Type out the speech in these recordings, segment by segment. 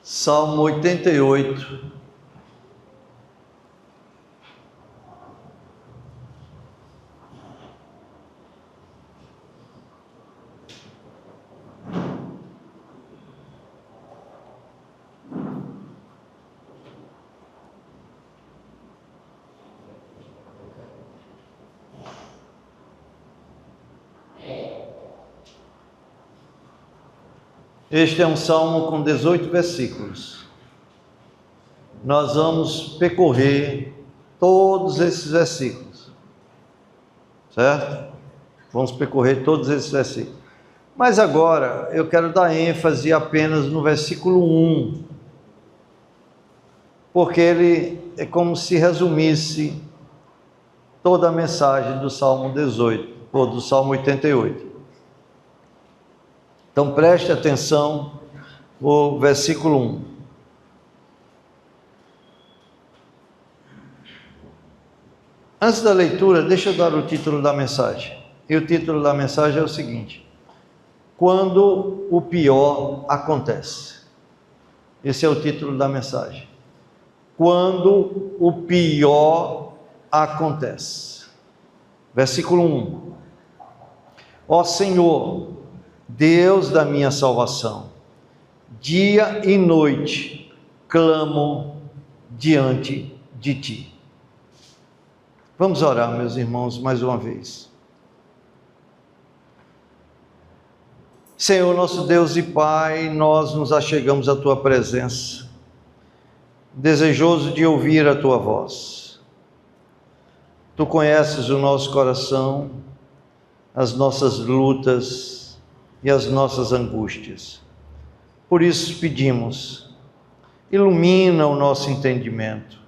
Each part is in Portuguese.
Salmo 88. Este é um salmo com 18 versículos. Nós vamos percorrer todos esses versículos, certo? Vamos percorrer todos esses versículos. Mas agora eu quero dar ênfase apenas no versículo 1, porque ele é como se resumisse toda a mensagem do Salmo 18, ou do Salmo 88. Então preste atenção no versículo 1. Antes da leitura, deixa eu dar o título da mensagem. E o título da mensagem é o seguinte: quando o pior acontece. Esse é o título da mensagem. Quando o pior acontece. Versículo 1. Ó Senhor, Deus da minha salvação, dia e noite clamo diante de ti. Vamos orar, meus irmãos, mais uma vez. Senhor, nosso Deus e Pai, nós nos achegamos à tua presença, desejoso de ouvir a tua voz. Tu conheces o nosso coração, as nossas lutas e as nossas angústias. Por isso pedimos, ilumina o nosso entendimento,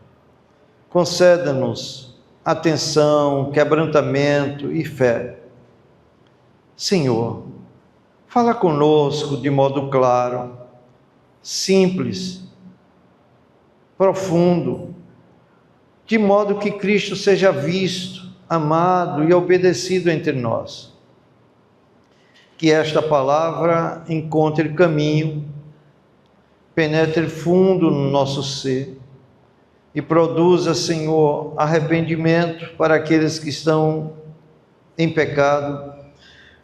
conceda-nos atenção, quebrantamento e fé. Senhor, fala conosco de modo claro, simples, profundo, de modo que Cristo seja visto, amado e obedecido entre nós. Que esta palavra encontre caminho, penetre fundo no nosso ser e produza, Senhor, arrependimento para aqueles que estão em pecado,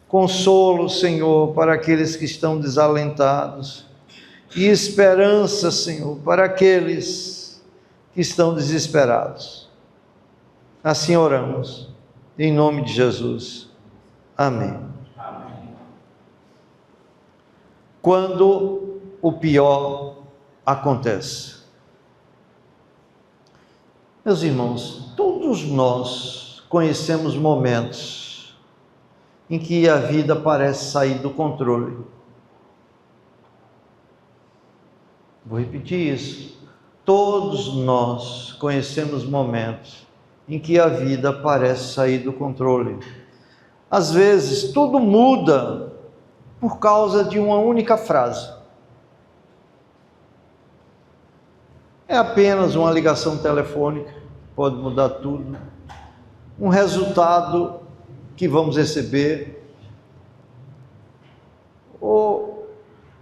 consolo, Senhor, para aqueles que estão desalentados e esperança, Senhor, para aqueles que estão desesperados. Assim oramos, em nome de Jesus. Amém. Quando o pior acontece. Meus irmãos, todos nós conhecemos momentos em que a vida parece sair do controle. Vou repetir isso. Todos nós conhecemos momentos em que a vida parece sair do controle. Às vezes, tudo muda por causa de uma única frase. É apenas uma ligação telefônica, pode mudar tudo. Um resultado que vamos receber, ou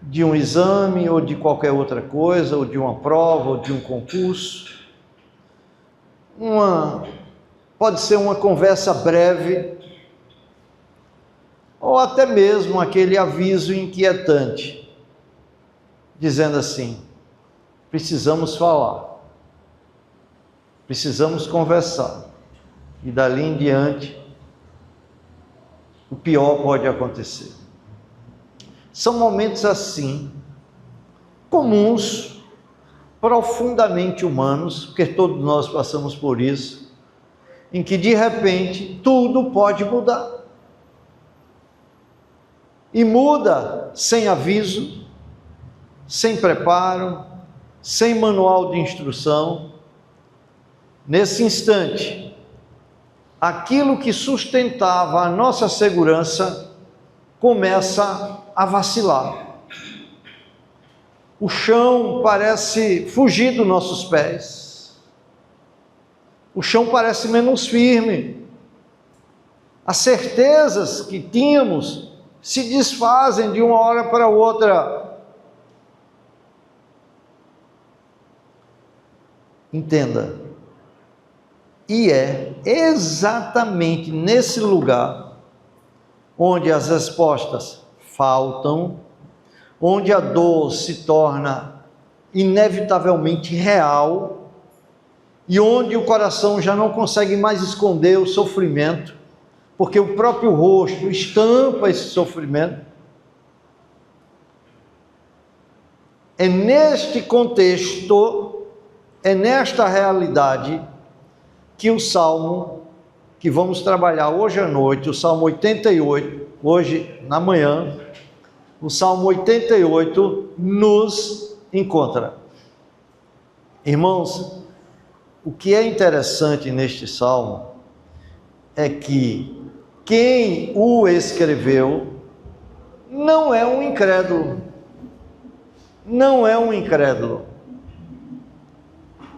de um exame, ou de qualquer outra coisa, ou de uma prova, ou de um concurso. Pode ser uma conversa breve, ou até mesmo aquele aviso inquietante, dizendo assim: precisamos falar, precisamos conversar, e dali em diante, o pior pode acontecer. São momentos assim, comuns, profundamente humanos, porque todos nós passamos por isso, em que de repente tudo pode mudar. E muda sem aviso, sem preparo, sem manual de instrução. Nesse instante, aquilo que sustentava a nossa segurança começa a vacilar. O chão parece fugir dos nossos pés. O chão parece menos firme. As certezas que tínhamos se desfazem de uma hora para outra. Entenda. E é exatamente nesse lugar onde as respostas faltam, onde a dor se torna inevitavelmente real e onde o coração já não consegue mais esconder o sofrimento, porque o próprio rosto estampa esse sofrimento. É neste contexto, é nesta realidade que o Salmo que vamos trabalhar hoje à noite, o Salmo 88, hoje na manhã, o Salmo 88 nos encontra. Irmãos, o que é interessante neste Salmo é que quem o escreveu não é um incrédulo. Não é um incrédulo.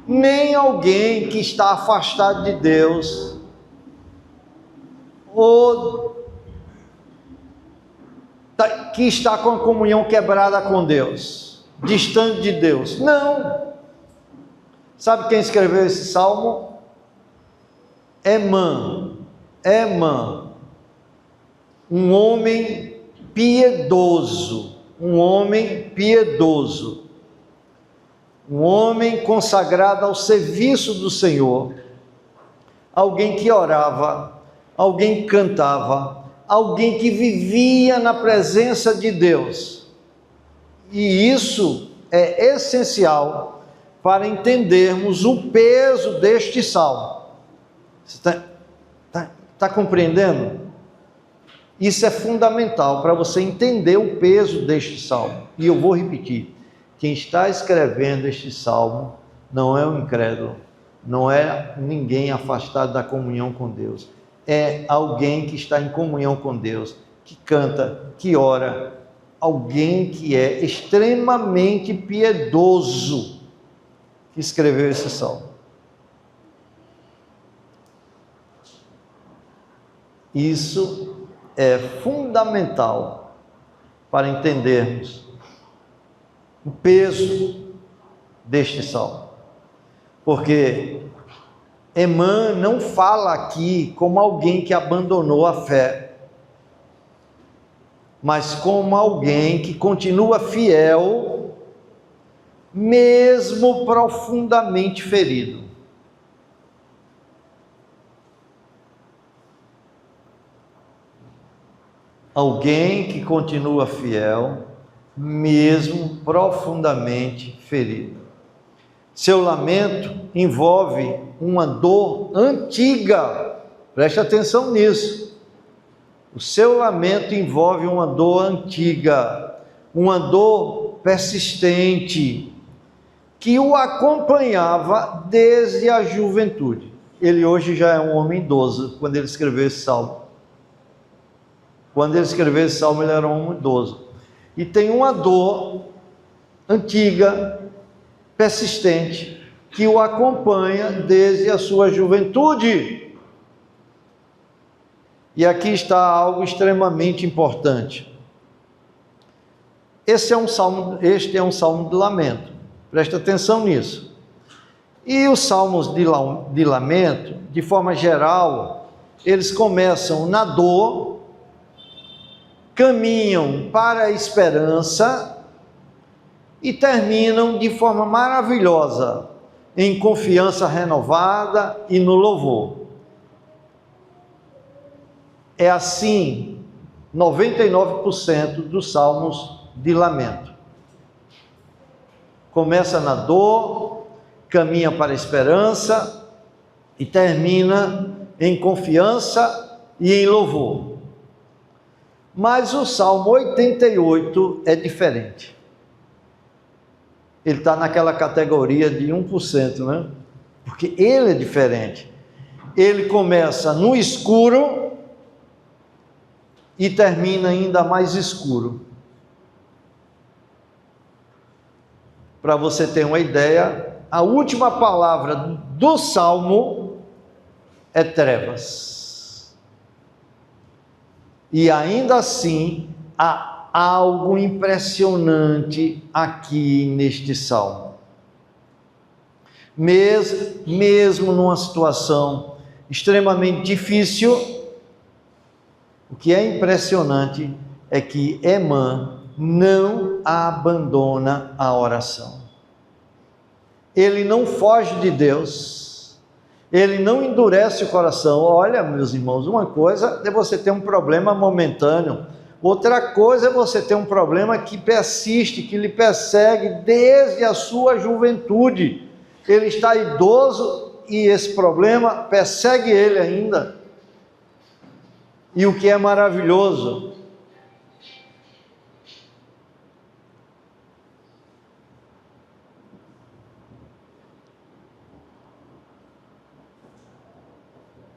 Nem alguém que está afastado de Deus, ou que está com a comunhão quebrada com Deus, distante de Deus. Não. Sabe quem escreveu esse salmo? Emã, um homem piedoso, um homem consagrado ao serviço do Senhor, alguém que orava, alguém que cantava, alguém que vivia na presença de Deus. E isso é essencial para entendermos o peso deste salmo. Você está compreendendo? Isso é fundamental para você entender o peso deste salmo. E eu vou repetir: quem está escrevendo este salmo não é um incrédulo, não é ninguém afastado da comunhão com Deus. É alguém que está em comunhão com Deus, que canta, que ora, alguém que é extremamente piedoso, que escreveu esse salmo. Isso é fundamental para entendermos o peso deste salmo, porque Emã não fala aqui como alguém que abandonou a fé, mas como alguém que continua fiel, mesmo profundamente ferido. Alguém que continua fiel, mesmo profundamente ferido. Seu lamento envolve uma dor antiga. Preste atenção nisso. O seu lamento envolve uma dor antiga, uma dor persistente, que o acompanhava desde a juventude. Ele hoje já é um homem idoso, quando ele escreveu esse salmo. Quando ele escreveu esse salmo, ele era um homem idoso. E tem uma dor antiga, persistente, que o acompanha desde a sua juventude. E aqui está algo extremamente importante. Este é um salmo de lamento. Presta atenção nisso. E os salmos de lamento, de forma geral, eles começam na dor, caminham para a esperança e terminam de forma maravilhosa, em confiança renovada e no louvor. É assim 99% dos salmos de lamento. Começa na dor, caminha para a esperança e termina em confiança e em louvor. Mas o Salmo 88 é diferente. Ele está naquela categoria de 1%, né? Porque ele é diferente. Ele começa no escuro e termina ainda mais escuro. Para você ter uma ideia, a última palavra do Salmo é trevas. E ainda assim, há algo impressionante aqui neste salmo. Mesmo numa situação extremamente difícil, o que é impressionante é que Emã não abandona a oração. Ele não foge de Deus, ele não endurece o coração. Olha, meus irmãos, uma coisa é você ter um problema momentâneo, outra coisa é você ter um problema que persiste, que lhe persegue desde a sua juventude. Ele está idoso e esse problema persegue ele ainda. E o que é maravilhoso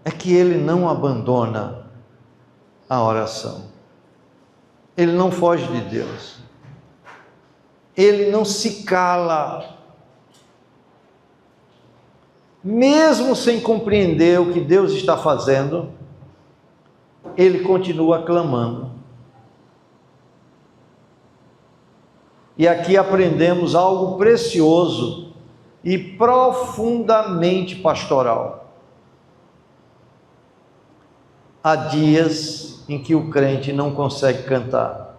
é que ele não abandona a oração. Ele não foge de Deus. Ele não se cala. Mesmo sem compreender o que Deus está fazendo, ele continua clamando. E aqui aprendemos algo precioso e profundamente pastoral. Há dias em que o crente não consegue cantar.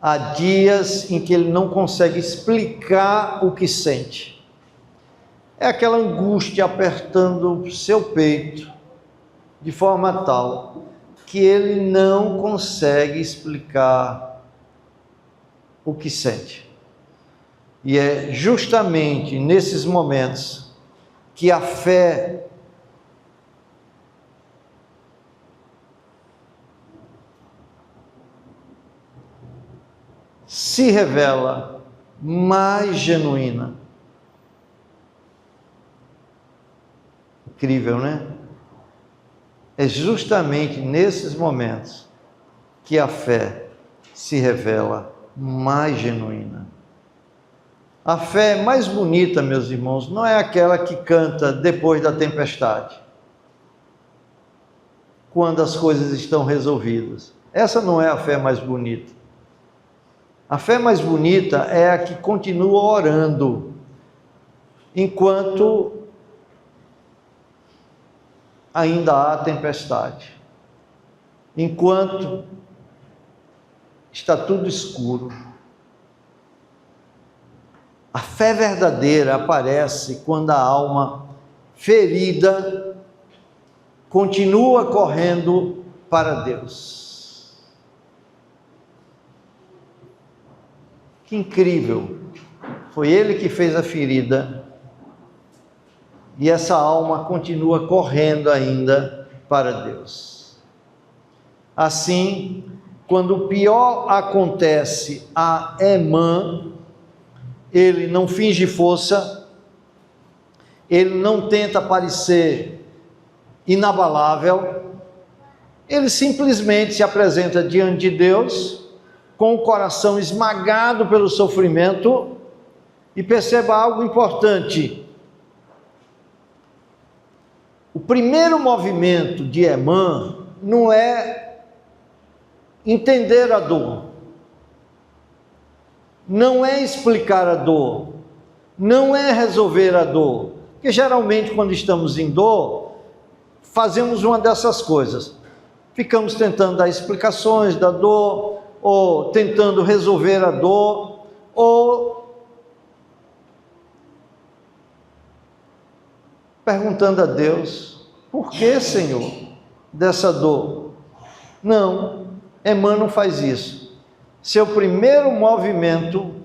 Há dias em que ele não consegue explicar o que sente. É aquela angústia apertando o seu peito de forma tal que ele não consegue explicar o que sente. E é justamente nesses momentos que a fé se revela mais genuína. Incrível, né? É justamente nesses momentos que a fé se revela mais genuína. A fé mais bonita, meus irmãos, não é aquela que canta depois da tempestade, quando as coisas estão resolvidas. Essa não é a fé mais bonita. A fé mais bonita é a que continua orando enquanto ainda há tempestade, enquanto está tudo escuro. A fé verdadeira aparece quando a alma ferida continua correndo para Deus. Que incrível! Foi Ele que fez a ferida. E essa alma continua correndo ainda para Deus. Assim, quando o pior acontece a Emã, ele não finge força, ele não tenta parecer inabalável, ele simplesmente se apresenta diante de Deus, com o coração esmagado pelo sofrimento, e perceba algo importante. O primeiro movimento de Emã não é entender a dor, não é explicar a dor, não é resolver a dor, porque geralmente quando estamos em dor, fazemos uma dessas coisas, ficamos tentando dar explicações da dor, ou tentando resolver a dor, ou perguntando a Deus, por que, Senhor, dessa dor? Não, Emã não faz isso. Seu primeiro movimento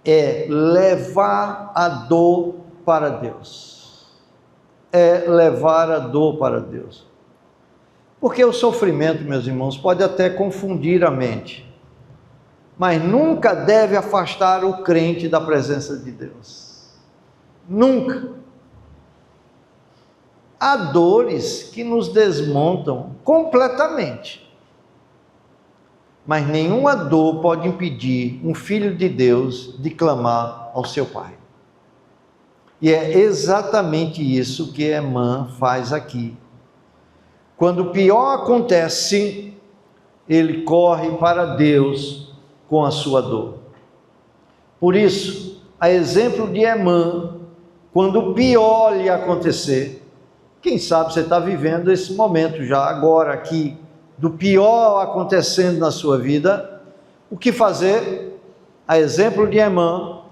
é levar a dor para Deus. É levar a dor para Deus. Porque o sofrimento, meus irmãos, pode até confundir a mente, mas nunca deve afastar o crente da presença de Deus. Nunca. Há dores que nos desmontam completamente, mas nenhuma dor pode impedir um filho de Deus de clamar ao seu Pai. E é exatamente isso que Emã faz aqui. Quando o pior acontece, ele corre para Deus com a sua dor. Por isso, a exemplo de Emã, quando o pior lhe acontecer, quem sabe você está vivendo esse momento já, agora aqui, do pior acontecendo na sua vida, o que fazer? A exemplo de Emã,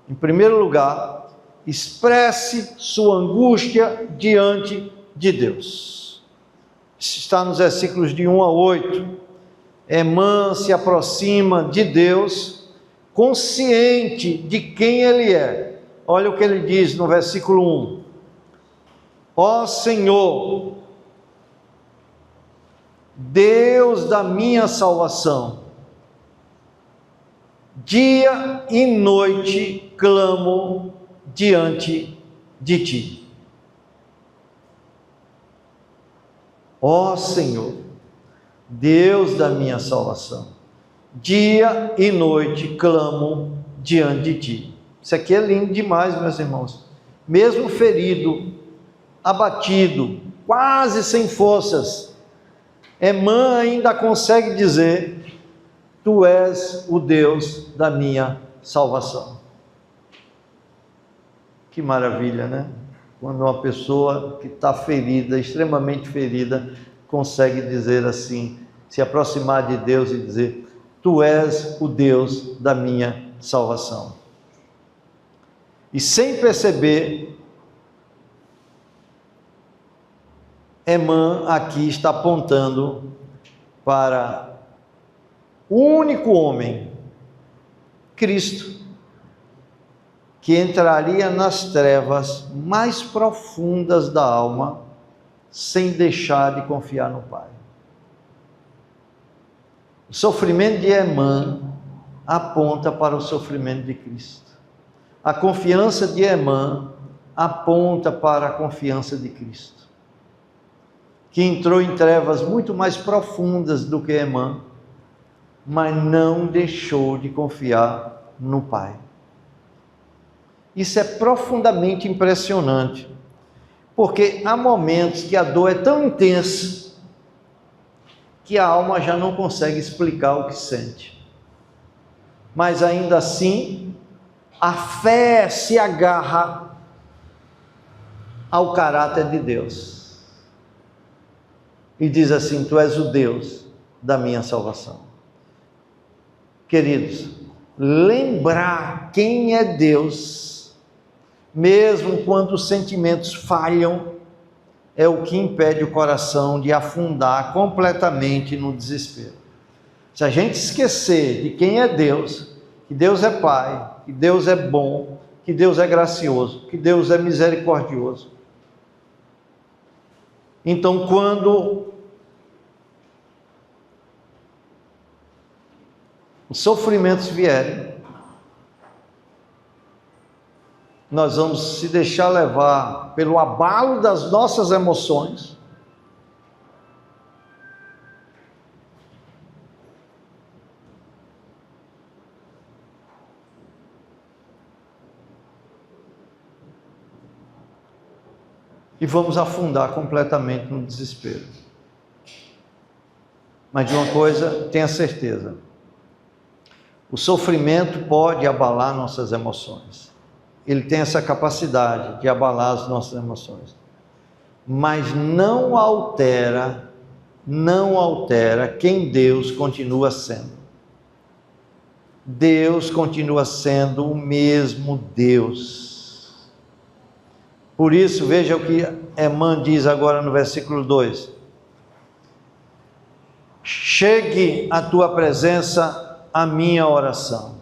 em primeiro lugar, expresse sua angústia diante de Deus. Isso está nos versículos de 1 a 8. Emã se aproxima de Deus, consciente de quem Ele é. Olha o que ele diz no versículo 1. Ó Senhor, Deus da minha salvação, dia e noite clamo diante de Ti. Ó Senhor, Deus da minha salvação, dia e noite clamo diante de Ti. Isso aqui é lindo demais, meus irmãos. Mesmo ferido, abatido, quase sem forças, Emã ainda consegue dizer: Tu és o Deus da minha salvação. Que maravilha, né? Quando uma pessoa que está ferida, extremamente ferida, consegue dizer assim, se aproximar de Deus e dizer: Tu és o Deus da minha salvação. E sem perceber, Emã aqui está apontando para o único homem, Cristo, que entraria nas trevas mais profundas da alma, sem deixar de confiar no Pai. O sofrimento de Emã aponta para o sofrimento de Cristo. A confiança de Emã aponta para a confiança de Cristo, que entrou em trevas muito mais profundas do que Emã, mas não deixou de confiar no Pai. Isso é profundamente impressionante, porque há momentos que a dor é tão intensa que a alma já não consegue explicar o que sente. Mas ainda assim, a fé se agarra ao caráter de Deus e diz assim: Tu és o Deus da minha salvação. Queridos, lembrar quem é Deus, mesmo quando os sentimentos falham, é o que impede o coração de afundar completamente no desespero. Se a gente esquecer de quem é Deus, que Deus é Pai, que Deus é bom, que Deus é gracioso, que Deus é misericordioso, então quando os sofrimentos vierem, nós vamos se deixar levar pelo abalo das nossas emoções, e vamos afundar completamente no desespero. Mas de uma coisa, tenha certeza: o sofrimento pode abalar nossas emoções. Ele tem essa capacidade de abalar as nossas emoções. Mas não altera quem Deus continua sendo. Deus continua sendo o mesmo Deus. Por isso, veja o que Emã diz agora no versículo 2. Chegue à tua presença a minha oração.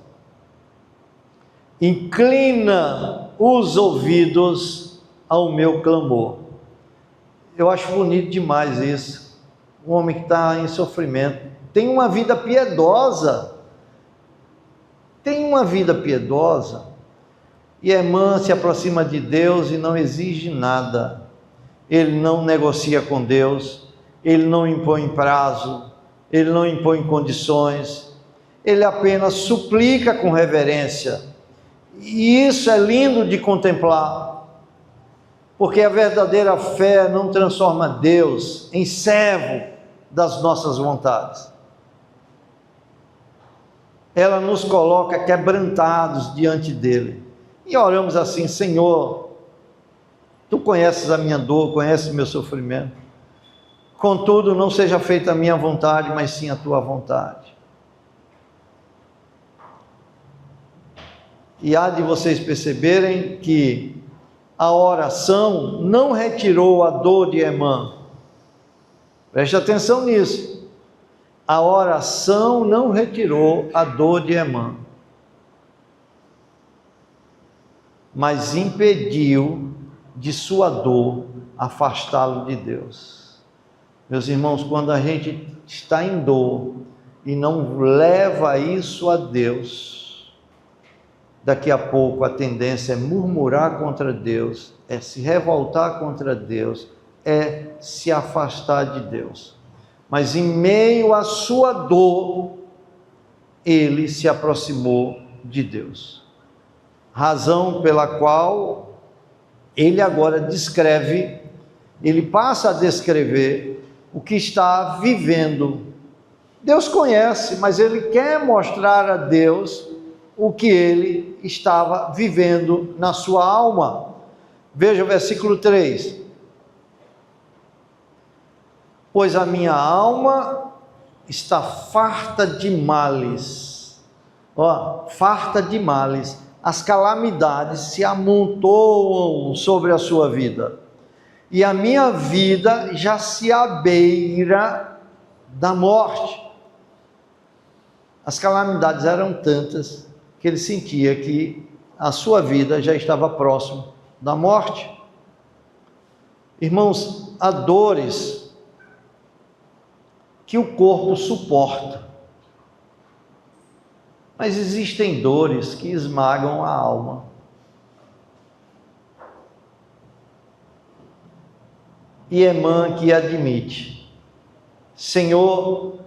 Inclina os ouvidos ao meu clamor. Eu acho bonito demais isso. Um homem que está em sofrimento, tem uma vida piedosa. E Emã se aproxima de Deus e não exige nada. Ele não negocia com Deus, ele não impõe prazo, ele não impõe condições, ele apenas suplica com reverência. E isso é lindo de contemplar, porque a verdadeira fé não transforma Deus em servo das nossas vontades. ela nos coloca quebrantados diante dele. E oramos assim: Senhor, Tu conheces a minha dor, conheces o meu sofrimento. Contudo, não seja feita a minha vontade, mas sim a Tua vontade. E há de vocês perceberem que a oração não retirou a dor de Emã. Preste atenção nisso. A oração não retirou a dor de Emã, mas impediu de sua dor afastá-lo de Deus. Meus irmãos, quando a gente está em dor e não leva isso a Deus, daqui a pouco a tendência é murmurar contra Deus, é se revoltar contra Deus, é se afastar de Deus. Mas em meio à sua dor, ele se aproximou de Deus. Razão pela qual ele agora descreve, ele passa a descrever o que está vivendo. Deus conhece, mas ele quer mostrar a Deus o que ele estava vivendo na sua alma. Veja o versículo 3. Pois a minha alma está farta de males. Farta de males. As calamidades se amontoam sobre a sua vida. E a minha vida já se abeira da morte. As calamidades eram tantas que ele sentia que a sua vida já estava próximo da morte. Irmãos, há dores que o corpo suporta, mas existem dores que esmagam a alma. E Emã que admite: Senhor,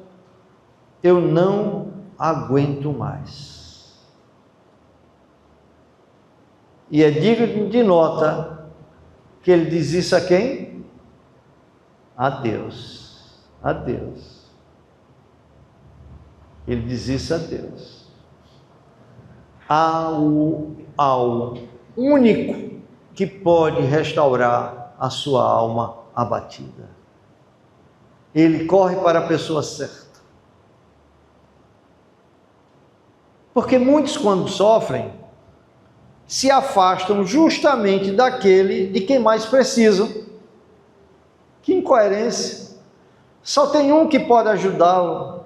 eu não aguento mais. E é digno de nota que ele diz isso a quem? A Deus. A Deus. Ele diz isso a Deus. Ao único que pode restaurar a sua alma abatida. Ele corre para a pessoa certa. Porque muitos, quando sofrem, se afastam justamente daquele de quem mais precisam. Que incoerência! Só tem um que pode ajudá-lo,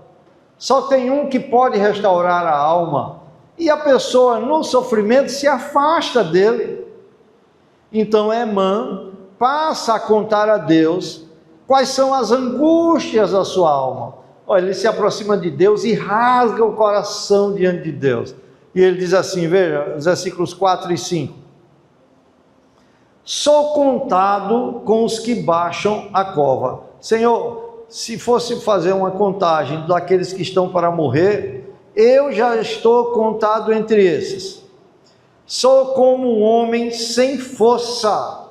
só tem um que pode restaurar a alma, e a pessoa no sofrimento se afasta dele. Então Emã passa a contar a Deus quais são as angústias da sua alma. Olha, ele se aproxima de Deus e rasga o coração diante de Deus. E ele diz assim, veja, os versículos 4 e 5. Sou contado com os que baixam a cova. Senhor, se fosse fazer uma contagem daqueles que estão para morrer, eu já estou contado entre esses. Sou como um homem sem força.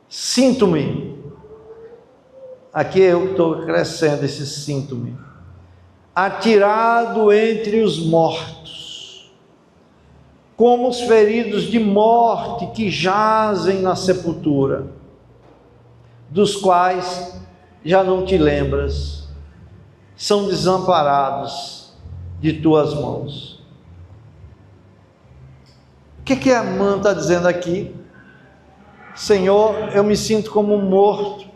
Sinto-me. Aqui eu estou crescendo esse sinto-me. Atirado entre os mortos, como os feridos de morte que jazem na sepultura, dos quais já não te lembras, são desamparados de tuas mãos. O que a Emã está dizendo aqui? Senhor, eu me sinto como um morto,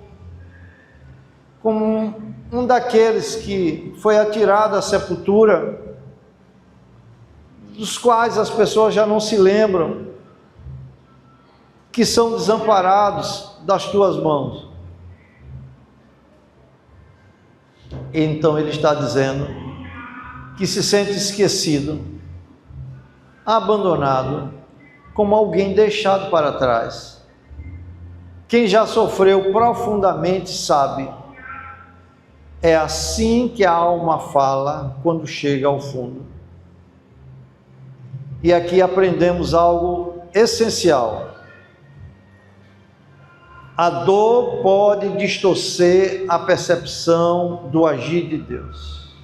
como um daqueles que foi atirado à sepultura, dos quais as pessoas já não se lembram, que são desamparados das tuas mãos. Então ele está dizendo que se sente esquecido, abandonado, como alguém deixado para trás. Quem já sofreu profundamente sabe. É assim que a alma fala quando chega ao fundo. E aqui aprendemos algo essencial. A dor pode distorcer a percepção do agir de Deus,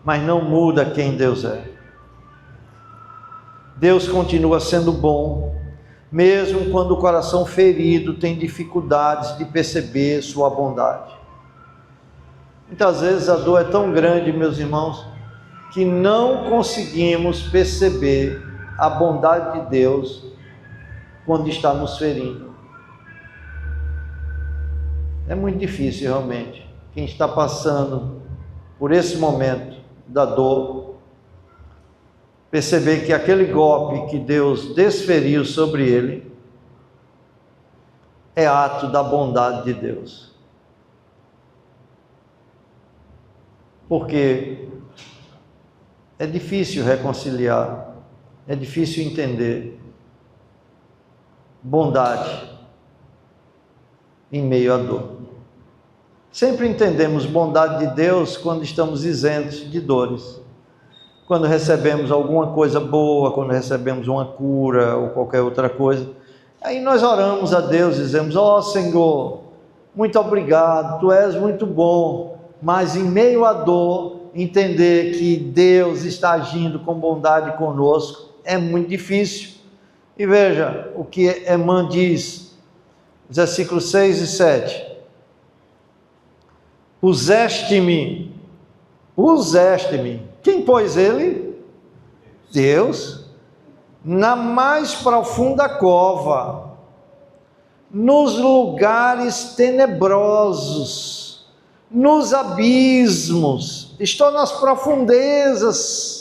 mas não muda quem Deus é. Deus continua sendo bom, mesmo quando o coração ferido tem dificuldades de perceber sua bondade. Muitas vezes a dor é tão grande, meus irmãos, que não conseguimos perceber a bondade de Deus quando está nos ferindo. É muito difícil realmente, quem está passando por esse momento da dor, perceber que aquele golpe que Deus desferiu sobre ele é ato da bondade de Deus. Porque é difícil reconciliar, é difícil entender bondade em meio à dor. Sempre entendemos bondade de Deus quando estamos isentos de dores. Quando recebemos alguma coisa boa, quando recebemos uma cura ou qualquer outra coisa, aí nós oramos a Deus e dizemos: ó Senhor, muito obrigado, Tu és muito bom. Mas em meio à dor, entender que Deus está agindo com bondade conosco é muito difícil. E veja o que Emã diz, versículos 6 e 7. Puseste-me. Quem pôs ele? Deus. Na mais profunda cova, nos lugares tenebrosos, nos abismos, estou nas profundezas.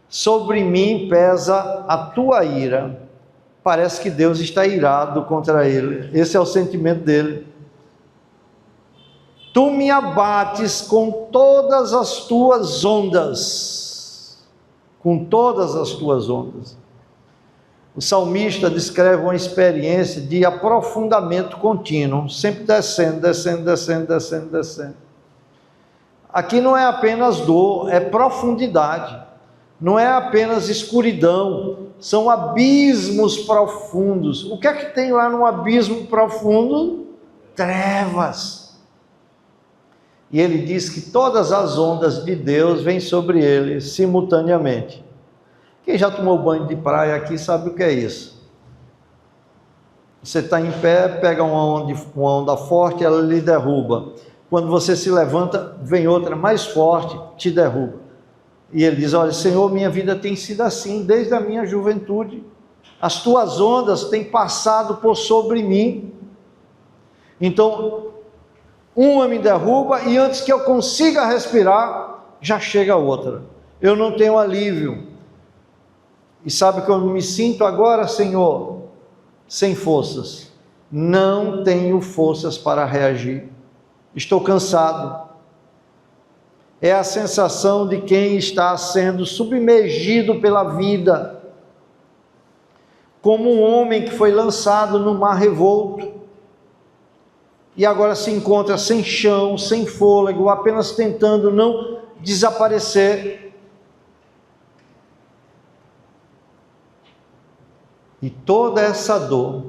Sobre mim pesa a tua ira. Parece que Deus está irado contra ele. Esse é o sentimento dele. Tu me abates com todas as tuas ondas. Com todas as tuas ondas. O salmista descreve uma experiência de aprofundamento contínuo, sempre descendo. Aqui não é apenas dor, é profundidade. Não é apenas escuridão, são abismos profundos. O que é que tem lá no abismo profundo? Trevas. E ele diz que todas as ondas de Deus vêm sobre ele simultaneamente. Quem já tomou banho de praia aqui sabe o que é isso. Você está em pé, pega uma onda forte, ela lhe derruba. Quando você se levanta, vem outra mais forte, te derruba. E ele diz: olha, Senhor, minha vida tem sido assim desde a minha juventude. As tuas ondas têm passado por sobre mim. Então, uma me derruba e antes que eu consiga respirar, já chega outra. Eu não tenho alívio. E sabe que eu me sinto agora, Senhor, sem forças. Não tenho forças para reagir. Estou cansado. É a sensação de quem está sendo submergido pela vida, como um homem que foi lançado no mar revolto e agora se encontra sem chão, sem fôlego, apenas tentando não desaparecer. E toda essa dor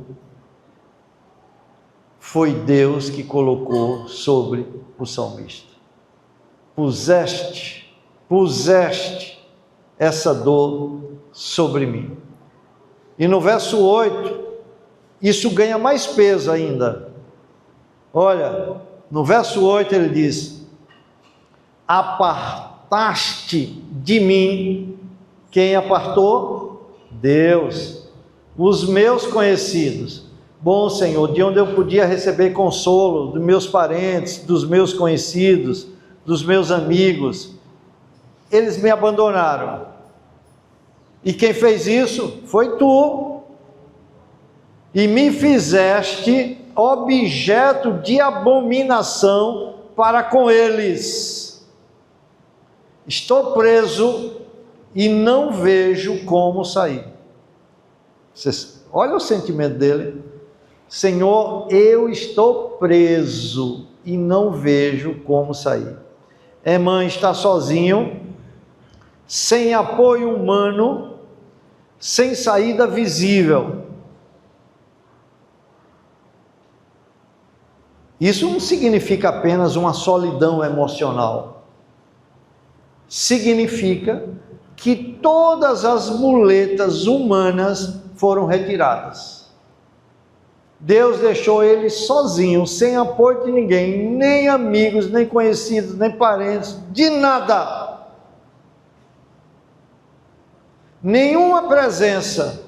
foi Deus que colocou sobre o salmista. Puseste essa dor sobre mim. E no verso 8, isso ganha mais peso ainda. Olha, no verso 8 ele diz: apartaste de mim. Quem apartou? Deus. Os meus conhecidos. Bom, Senhor, de onde eu podia receber consolo, dos meus parentes, dos meus conhecidos, dos meus amigos, eles me abandonaram. E quem fez isso foi tu. E me fizeste objeto de abominação para com eles. Estou preso e não vejo como sair. Olha o sentimento dele. Senhor, eu estou preso e não vejo como sair. Emã está sozinho, sem apoio humano, sem saída visível. Isso não significa apenas uma solidão emocional. Significa que todas as muletas humanas foram retiradas. Deus deixou ele sozinho, sem apoio de ninguém, nem amigos, nem conhecidos, nem parentes, de nada. Nenhuma presença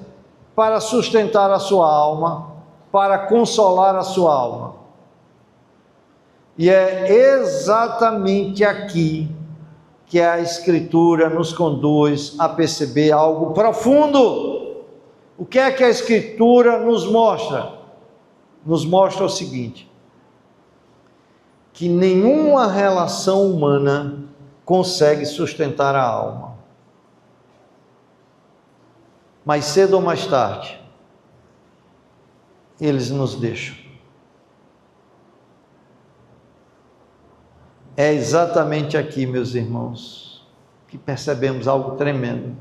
para sustentar a sua alma, para consolar a sua alma. E é exatamente aqui que a Escritura nos conduz a perceber algo profundo. O que é que a Escritura nos mostra? Nos mostra o seguinte: que nenhuma relação humana consegue sustentar a alma. Mais cedo ou mais tarde, eles nos deixam. É exatamente aqui, meus irmãos, que percebemos algo tremendo.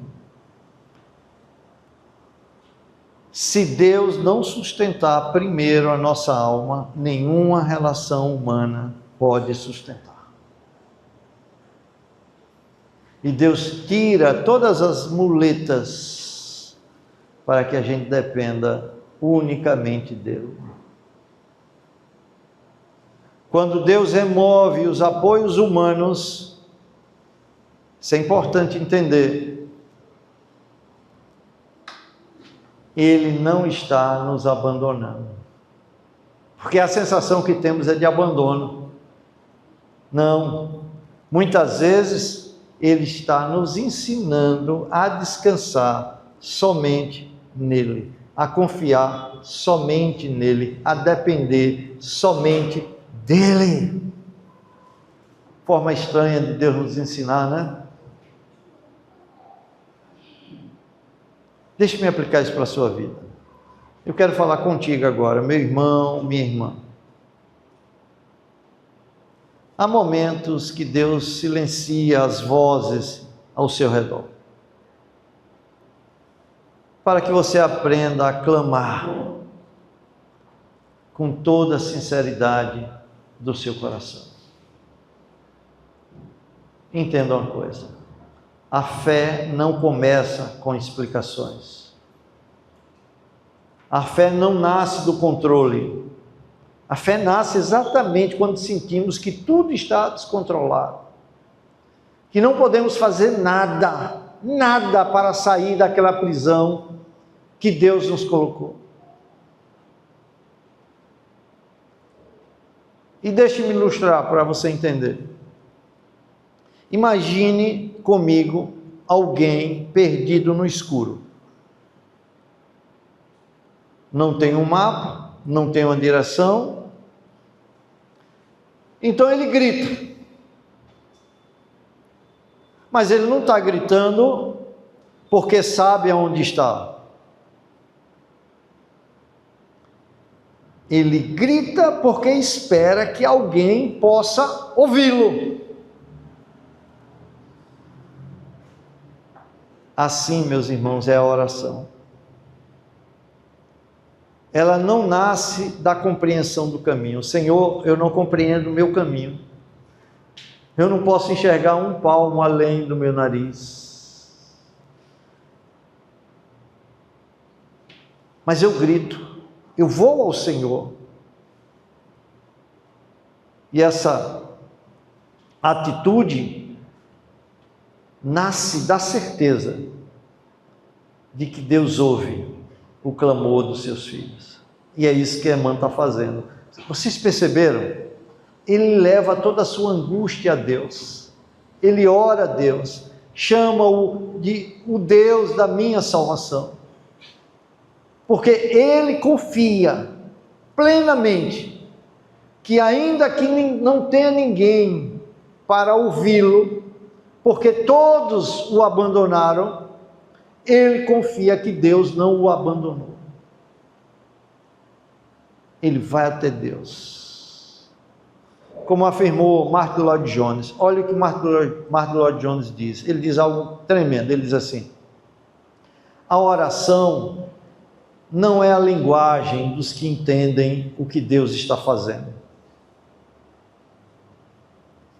Se Deus não sustentar primeiro a nossa alma, nenhuma relação humana pode sustentar. E Deus tira todas as muletas para que a gente dependa unicamente dele. Quando Deus remove os apoios humanos, isso é importante entender, Ele não está nos abandonando. Porque a sensação que temos é de abandono. Não. Muitas vezes Ele está nos ensinando a descansar somente nele, a confiar somente nele, a depender somente dele. Forma estranha de Deus nos ensinar, né? Deixe-me aplicar isso para a sua vida. Eu quero falar contigo agora, meu irmão, minha irmã. Há momentos que Deus silencia as vozes ao seu redor, para que você aprenda a clamar com toda a sinceridade do seu coração. Entenda uma coisa: a fé não começa com explicações. A fé não nasce do controle. A fé nasce exatamente quando sentimos que tudo está descontrolado, que não podemos fazer nada para sair daquela prisão que Deus nos colocou. E deixe-me ilustrar para você entender. Imagine comigo alguém perdido no escuro. Não tem um mapa, não tem uma direção. Então ele grita. Mas ele não está gritando porque sabe aonde está. Ele grita porque espera que alguém possa ouvi-lo. Assim, meus irmãos, é a oração. Ela não nasce da compreensão do caminho. Senhor, eu não compreendo o meu caminho. Eu não posso enxergar um palmo além do meu nariz. Mas eu grito. Eu vou ao Senhor. E essa atitude nasce da certeza de que Deus ouve o clamor dos seus filhos. E é isso que Emmanuel está fazendo. Vocês perceberam? Ele leva toda a sua angústia a Deus. Ele ora a Deus. Chama-o de o Deus da minha salvação. Porque ele confia plenamente que ainda que não tenha ninguém para ouvi-lo, porque todos o abandonaram, ele confia que Deus não o abandonou. Ele vai até Deus. Como afirmou Martyn Lloyd-Jones, olha o que Martyn Lloyd-Jones diz. Ele diz algo tremendo, ele diz assim: a oração não é a linguagem dos que entendem o que Deus está fazendo.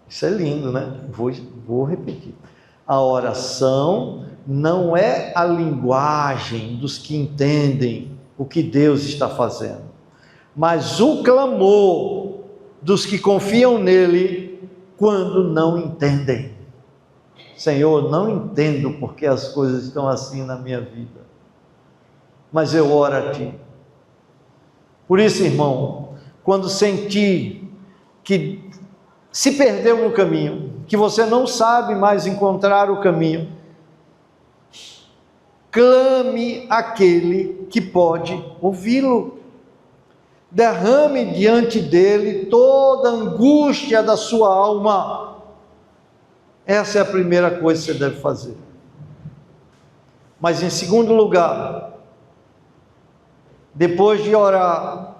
Isso é lindo, né? Vou repetir. A oração não é a linguagem dos que entendem o que Deus está fazendo, mas o clamor dos que confiam nele quando não entendem. Senhor, não entendo porque as coisas estão assim na minha vida, mas eu oro a Ti. Por isso, irmão, quando sentir que se perdeu no caminho, que você não sabe mais encontrar o caminho, clame aquele que pode ouvi-lo. Derrame diante dele toda a angústia da sua alma. Essa é a primeira coisa que você deve fazer. Mas em segundo lugar, depois de orar,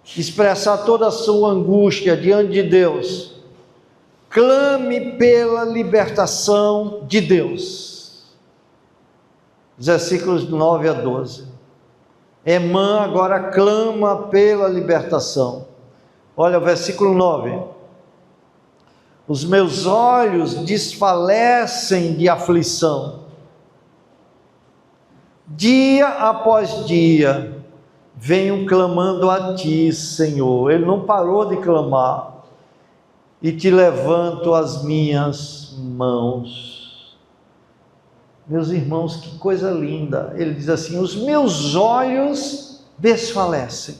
expressar toda a sua angústia diante de Deus, clame pela libertação de Deus. Versículos 9 a 12. Emã agora clama pela libertação. Olha o versículo 9. Os meus olhos desfalecem de aflição. Dia após dia, venho clamando a Ti, Senhor. Ele não parou de clamar. E te levanto as minhas mãos. Meus irmãos, que coisa linda. Ele diz assim: os meus olhos desfalecem.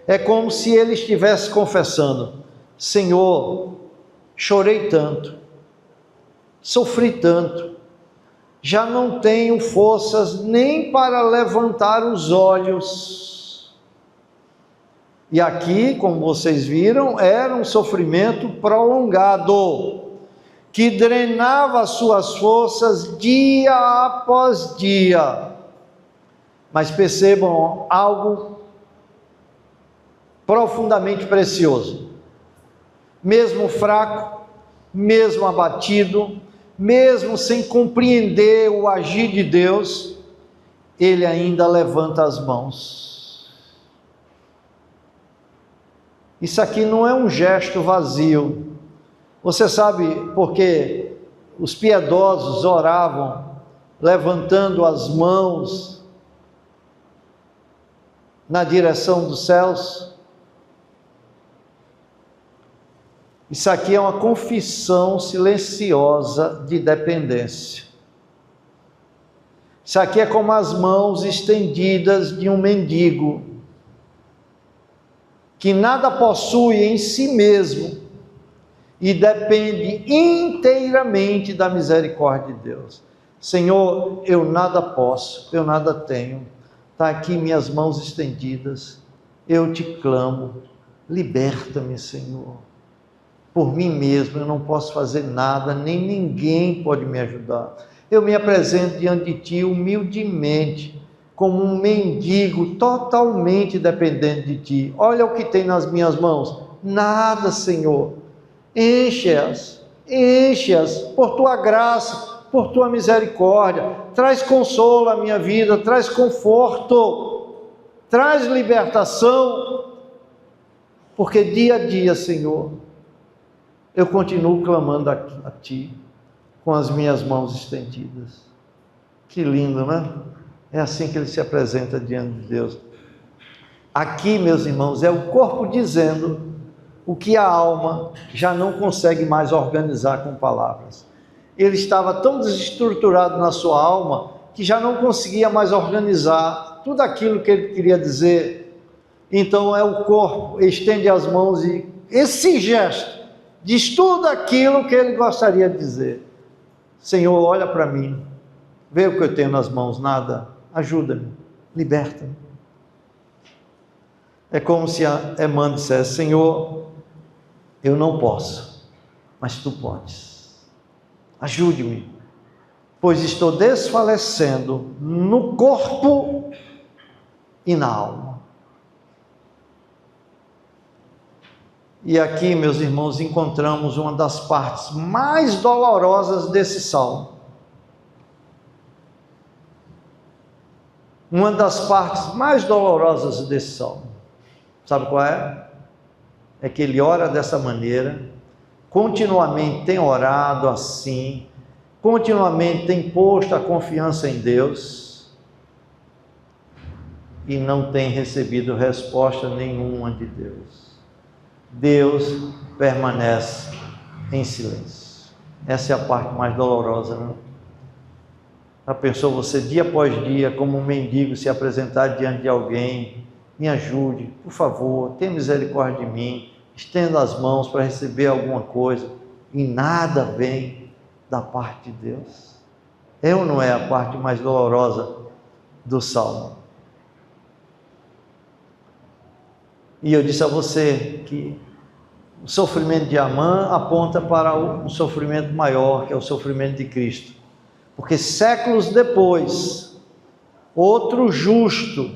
É como se ele estivesse confessando: Senhor, chorei tanto, sofri tanto, já não tenho forças nem para levantar os olhos. E aqui, como vocês viram, era um sofrimento prolongado, que drenava as suas forças dia após dia. Mas percebam algo profundamente precioso. Mesmo fraco, mesmo abatido, mesmo sem compreender o agir de Deus, ele ainda levanta as mãos. Isso aqui não é um gesto vazio. Você sabe por que os piedosos oravam levantando as mãos na direção dos céus? Isso aqui é uma confissão silenciosa de dependência. Isso aqui é como as mãos estendidas de um mendigo, que nada possui em si mesmo e depende inteiramente da misericórdia de Deus. Senhor, eu nada posso, eu nada tenho, está aqui minhas mãos estendidas, eu te clamo, liberta-me, Senhor. Por mim mesmo eu não posso fazer nada, nem ninguém pode me ajudar. Eu me apresento diante de Ti humildemente, como um mendigo totalmente dependente de Ti. Olha o que tem nas minhas mãos: nada, Senhor. Enche-as por Tua graça, por Tua misericórdia. Traz consolo à minha vida, traz conforto, traz libertação, porque dia a dia, Senhor, eu continuo clamando a Ti, com as minhas mãos estendidas. Que lindo, né? É assim que ele se apresenta diante de Deus. Aqui, meus irmãos, é o corpo dizendo o que a alma já não consegue mais organizar com palavras. Ele estava tão desestruturado na sua alma que já não conseguia mais organizar tudo aquilo que ele queria dizer. Então é o corpo, estende as mãos e esse gesto diz tudo aquilo que ele gostaria de dizer. Senhor, olha para mim, vê o que eu tenho nas mãos, nada. Ajuda-me, liberta-me. É como se a Emã dissesse: Senhor, eu não posso, mas Tu podes. Ajude-me, pois estou desfalecendo no corpo e na alma. E aqui, meus irmãos, encontramos uma das partes mais dolorosas desse salmo. Uma das partes mais dolorosas desse salmo, sabe qual é? É que ele ora dessa maneira, continuamente tem orado assim, continuamente tem posto a confiança em Deus e não tem recebido resposta nenhuma de Deus. Deus permanece em silêncio. Essa é a parte mais dolorosa, não? Já pensou você dia após dia, como um mendigo, se apresentar diante de alguém? Me ajude, por favor, tenha misericórdia de mim, estenda as mãos para receber alguma coisa, e nada vem da parte de Deus. É ou não é a parte mais dolorosa do Salmo? E eu disse a você que o sofrimento de Amã aponta para um sofrimento maior, que é o sofrimento de Cristo. Porque séculos depois, outro justo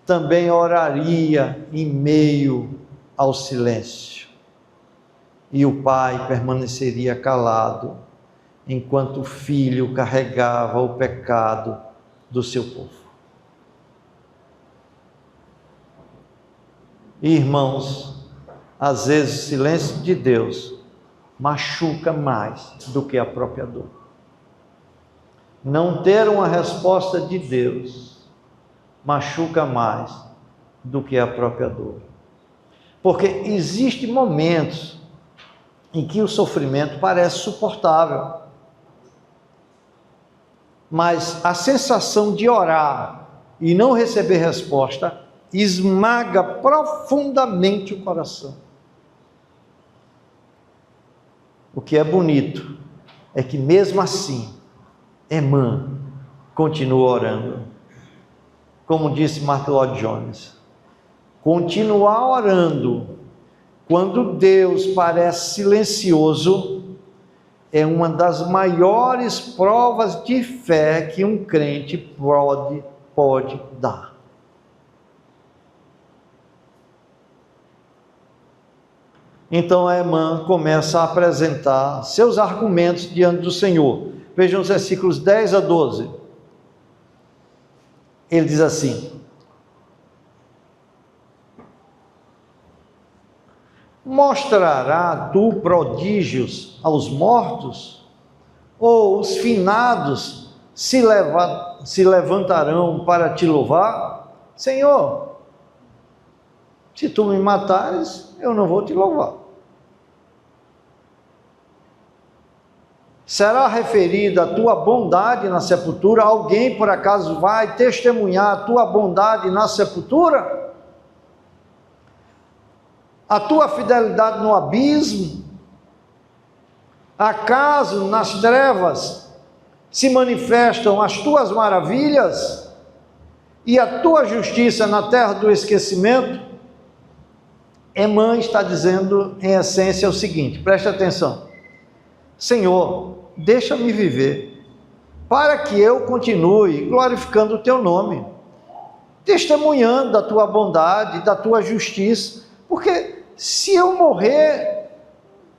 também oraria em meio ao silêncio. E o pai permaneceria calado, enquanto o filho carregava o pecado do seu povo. Irmãos, às vezes o silêncio de Deus machuca mais do que a própria dor. Não ter uma resposta de Deus machuca mais do que a própria dor. Porque existem momentos em que o sofrimento parece suportável, mas a sensação de orar e não receber resposta esmaga profundamente o coração. O que é bonito é que mesmo assim, Emã continua orando. Como disse Martyn Lloyd-Jones, continuar orando quando Deus parece silencioso é uma das maiores provas de fé que um crente pode dar. Então a irmã começa a apresentar seus argumentos diante do Senhor. Vejam os versículos 10 a 12. Ele diz assim: mostrará tu prodígios aos mortos? Ou os finados se levantarão para te louvar? Senhor, se tu me matares, eu não vou te louvar. Será referida a tua bondade na sepultura? Alguém por acaso vai testemunhar a tua bondade na sepultura? A tua fidelidade no abismo? Acaso nas trevas se manifestam as tuas maravilhas? E a tua justiça na terra do esquecimento? Emã está dizendo em essência o seguinte, preste atenção: Senhor, deixa-me viver, para que eu continue glorificando o teu nome, testemunhando da tua bondade, da tua justiça, porque se eu morrer,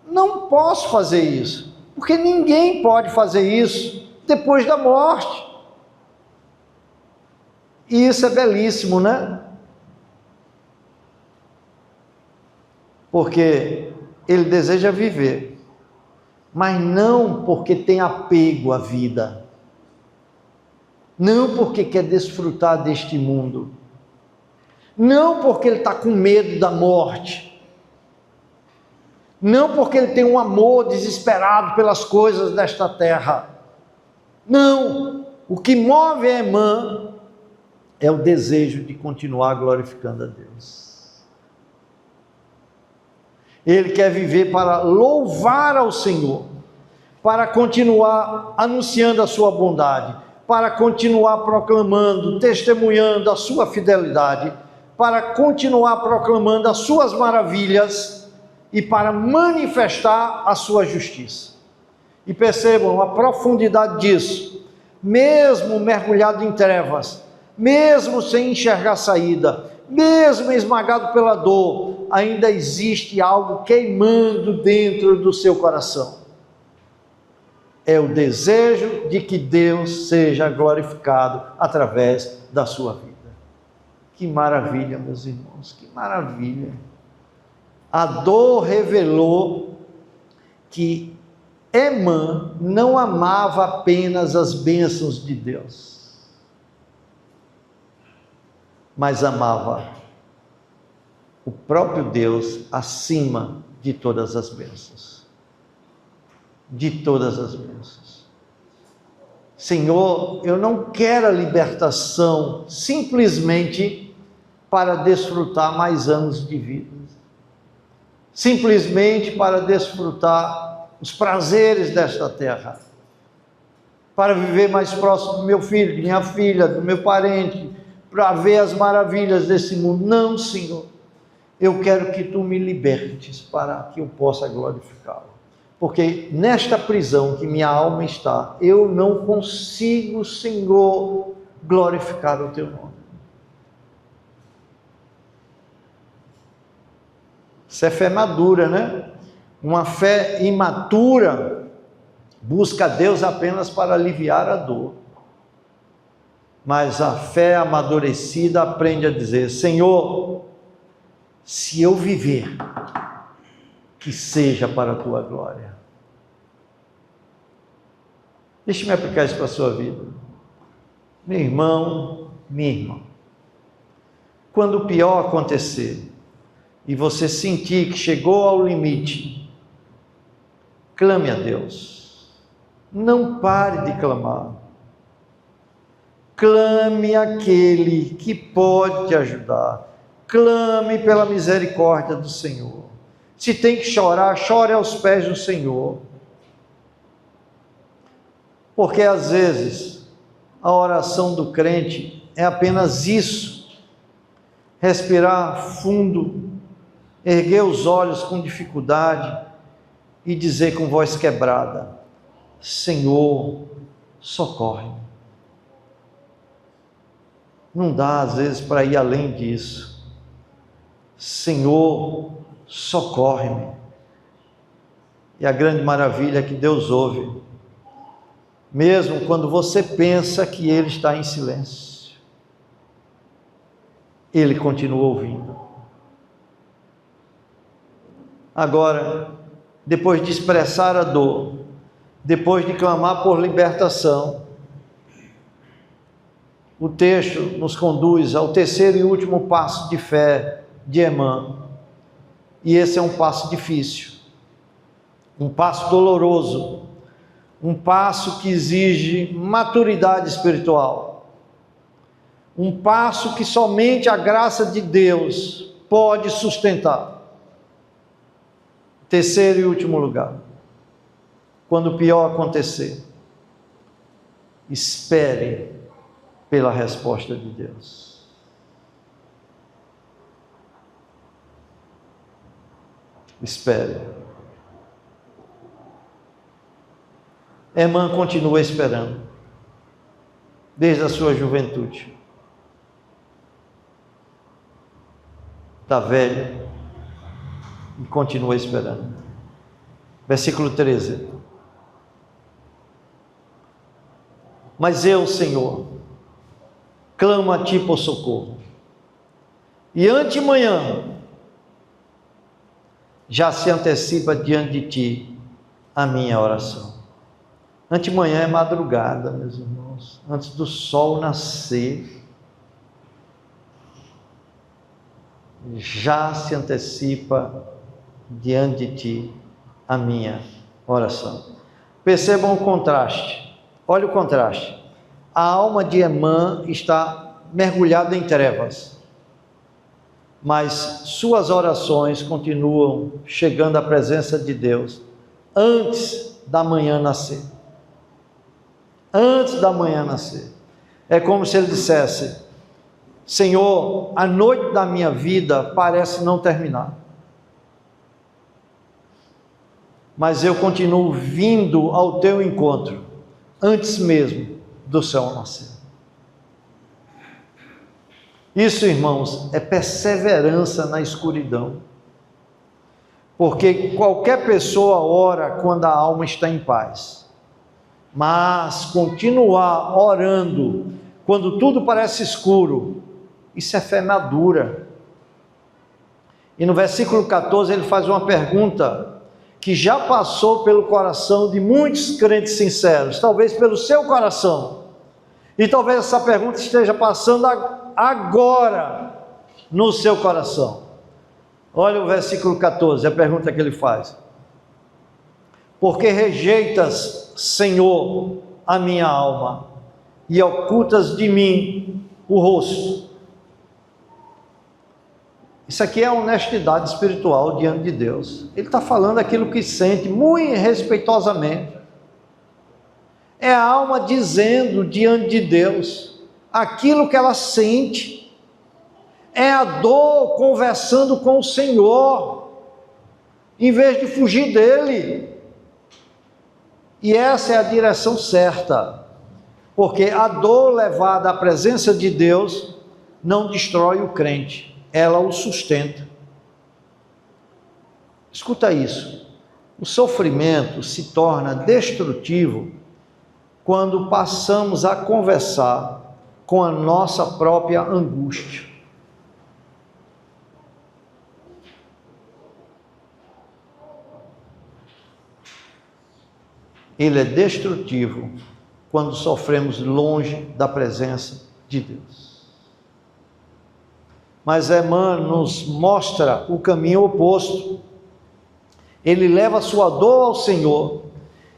não posso fazer isso, porque ninguém pode fazer isso depois da morte. E isso é belíssimo, né? Porque ele deseja viver, mas não porque tem apego à vida, não porque quer desfrutar deste mundo, não porque ele está com medo da morte, não porque ele tem um amor desesperado pelas coisas desta terra. Não, o que move a Emã é o desejo de continuar glorificando a Deus. Ele quer viver para louvar ao Senhor, para continuar anunciando a sua bondade, para continuar proclamando, testemunhando a sua fidelidade, para continuar proclamando as suas maravilhas e para manifestar a sua justiça. E percebam a profundidade disso. Mesmo mergulhado em trevas, mesmo sem enxergar saída, mesmo esmagado pela dor, ainda existe algo queimando dentro do seu coração. É o desejo de que Deus seja glorificado através da sua vida. Que maravilha, meus irmãos, que maravilha. A dor revelou que Emã não amava apenas as bênçãos de Deus, mas amava o próprio Deus acima de todas as bênçãos. De todas as bênçãos. Senhor, eu não quero a libertação simplesmente para desfrutar mais anos de vida, simplesmente para desfrutar os prazeres desta terra, para viver mais próximo do meu filho, de minha filha, do meu parente, para ver as maravilhas desse mundo. Não, Senhor, eu quero que Tu me libertes para que eu possa glorificá-lo, porque nesta prisão que minha alma está, eu não consigo, Senhor, glorificar o Teu nome. Isso é fé madura, né? Uma fé imatura busca Deus apenas para aliviar a dor. Mas a fé amadurecida aprende a dizer: Senhor, se eu viver, que seja para a Tua glória. Deixe-me aplicar isso para a sua vida. Meu irmão, minha irmã, quando o pior acontecer e você sentir que chegou ao limite, clame a Deus. Não pare de clamar. Clame àquele que pode te ajudar. Clame pela misericórdia do Senhor. Se tem que chorar, chore aos pés do Senhor. Porque às vezes a oração do crente é apenas isso: respirar fundo, erguer os olhos com dificuldade e dizer com voz quebrada: Senhor, socorre-me. Não dá às vezes para ir além disso. Senhor, socorre-me. E a grande maravilha é que Deus ouve, mesmo quando você pensa que Ele está em silêncio, Ele continua ouvindo. Agora, depois de expressar a dor, depois de clamar por libertação, o texto nos conduz ao terceiro e último passo de fé de Emã. E esse é um passo difícil, um passo doloroso, um passo que exige maturidade espiritual, um passo que somente a graça de Deus pode sustentar. Terceiro e último lugar, quando o pior acontecer, espere pela resposta de Deus. Espere. Emã continua esperando, desde a sua juventude. Está velha e continua esperando. Versículo 13. Mas eu, Senhor, clamo a Ti por socorro, e antemanhã já se antecipa diante de Ti a minha oração. Antemanhã é madrugada, meus irmãos, antes do sol nascer, já se antecipa diante de Ti a minha oração. Percebam o contraste, olha o contraste. A alma de Emã está mergulhada em trevas, mas suas orações continuam chegando à presença de Deus antes da manhã nascer. Antes da manhã nascer. É como se ele dissesse: Senhor, a noite da minha vida parece não terminar, mas eu continuo vindo ao Teu encontro antes mesmo do sol nascer. Isso, irmãos, é perseverança na escuridão, porque qualquer pessoa ora quando a alma está em paz, mas continuar orando quando tudo parece escuro, isso é fé madura. E no versículo 14 ele faz uma pergunta que já passou pelo coração de muitos crentes sinceros, talvez pelo seu coração, e talvez essa pergunta esteja passando agora no seu coração. Olha o versículo 14, a pergunta que ele faz: por que rejeitas, Senhor, a minha alma, e ocultas de mim o rosto? Isso aqui é honestidade espiritual diante de Deus. Ele está falando aquilo que sente, muito respeitosamente. É a alma dizendo diante de Deus aquilo que ela sente. É a dor conversando com o Senhor, em vez de fugir dele. E essa é a direção certa, porque a dor levada à presença de Deus não destrói o crente, ela o sustenta. Escuta isso: o sofrimento se torna destrutivo quando passamos a conversar com a nossa própria angústia. Ele é destrutivo quando sofremos longe da presença de Deus. Mas Emmanuel nos mostra o caminho oposto. Ele leva a sua dor ao Senhor,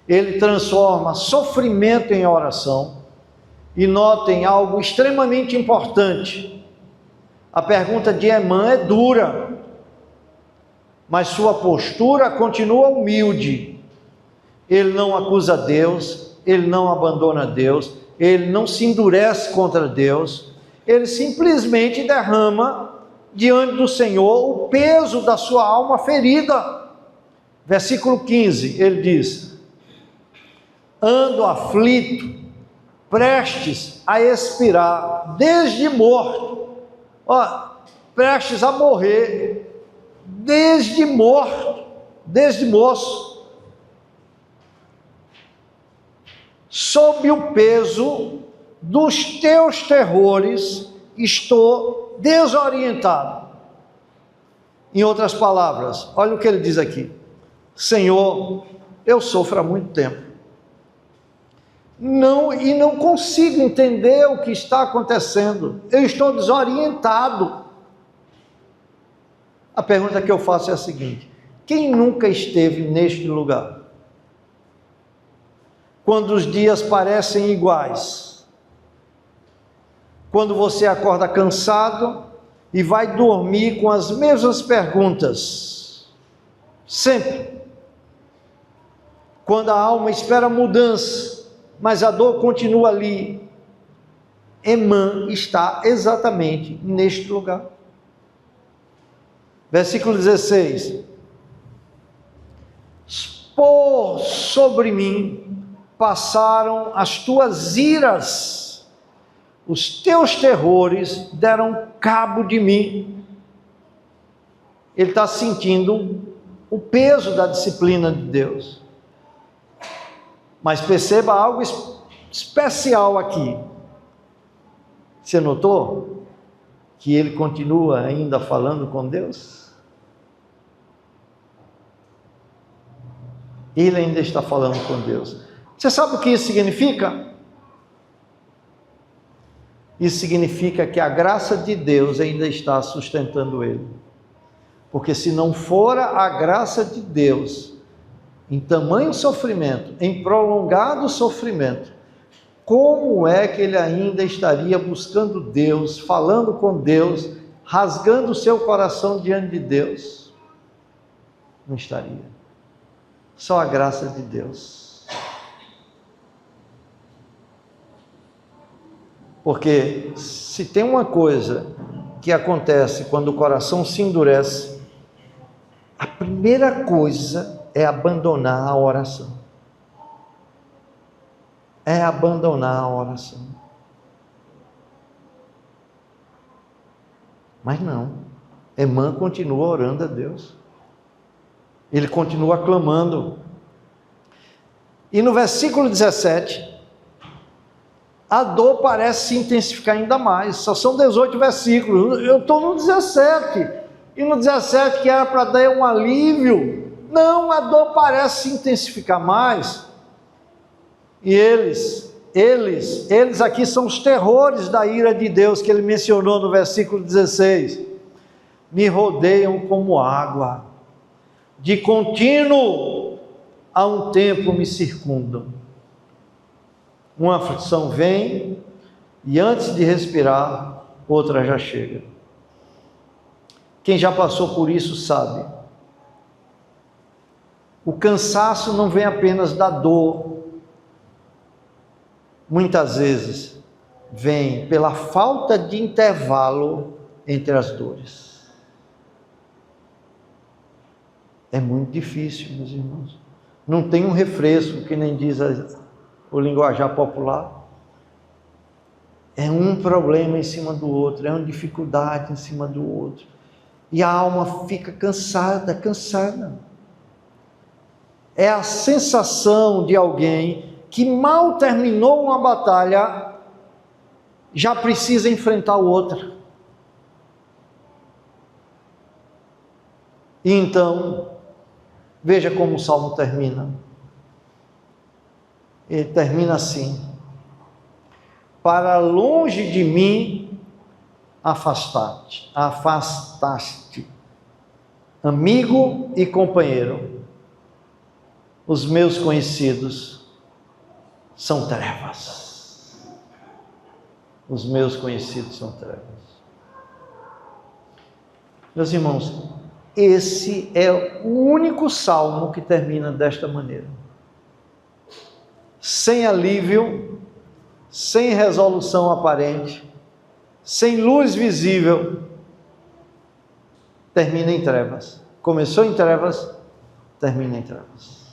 ele transforma sofrimento em oração. E notem algo extremamente importante: a pergunta de Emmanuel é dura, mas sua postura continua humilde. Ele não acusa Deus, ele não abandona Deus, ele não se endurece contra Deus, ele simplesmente derrama diante do Senhor o peso da sua alma ferida. Versículo 15, ele diz: ando aflito, prestes a expirar, desde morto, prestes a morrer, desde morto, desde moço, sob o peso dos teus terrores, estou desorientado. Em outras palavras, olha o que ele diz aqui: Senhor, eu sofro há muito tempo, não consigo entender o que está acontecendo, eu estou desorientado. A pergunta que eu faço é a seguinte: quem nunca esteve neste lugar? Quando os dias parecem iguais, quando você acorda cansado e vai dormir com as mesmas perguntas, sempre. Quando a alma espera mudança, mas a dor continua ali. Emmanuel está exatamente neste lugar. Versículo 16: por sobre mim passaram as tuas iras, os teus terrores deram cabo de mim. Ele está sentindo o peso da disciplina de Deus. Mas perceba algo especial aqui. Você notou que ele continua ainda falando com Deus? Ele ainda está falando com Deus. Você sabe o que isso significa? Isso significa que a graça de Deus ainda está sustentando ele. Porque se não fora a graça de Deus, em tamanho sofrimento, em prolongado sofrimento, como é que ele ainda estaria buscando Deus, falando com Deus, rasgando o seu coração diante de Deus? Não estaria. Só a graça de Deus. Porque se tem uma coisa que acontece quando o coração se endurece, a primeira coisa é abandonar a oração. É abandonar a oração. Mas não, Emmanuel continua orando a Deus. Ele continua clamando. E no versículo 17, a dor parece se intensificar ainda mais. Só são 18 versículos. Eu estou no 17. E no 17, que era para dar um alívio, Não, a dor parece se intensificar mais. E eles aqui são os terrores da ira de Deus que ele mencionou no versículo 16. Me rodeiam como água, de contínuo a um tempo me circundam. Uma aflição vem e antes de respirar, outra já chega. Quem já passou por isso sabe. O cansaço não vem apenas da dor. Muitas vezes vem pela falta de intervalo entre as dores. É muito difícil, meus irmãos. Não tem um refresco, que nem diz o linguajar popular. É um problema em cima do outro, é uma dificuldade em cima do outro. E a alma fica cansada. É a sensação de alguém que mal terminou uma batalha, já precisa enfrentar outra. E então, veja como o Salmo termina. Ele termina assim: para longe de mim afastaste, amigo e companheiro. Os meus conhecidos são trevas. Os meus conhecidos são trevas. Meus irmãos, esse é o único salmo que termina desta maneira. Sem alívio, sem resolução aparente, sem luz visível, termina em trevas. Começou em trevas, termina em trevas.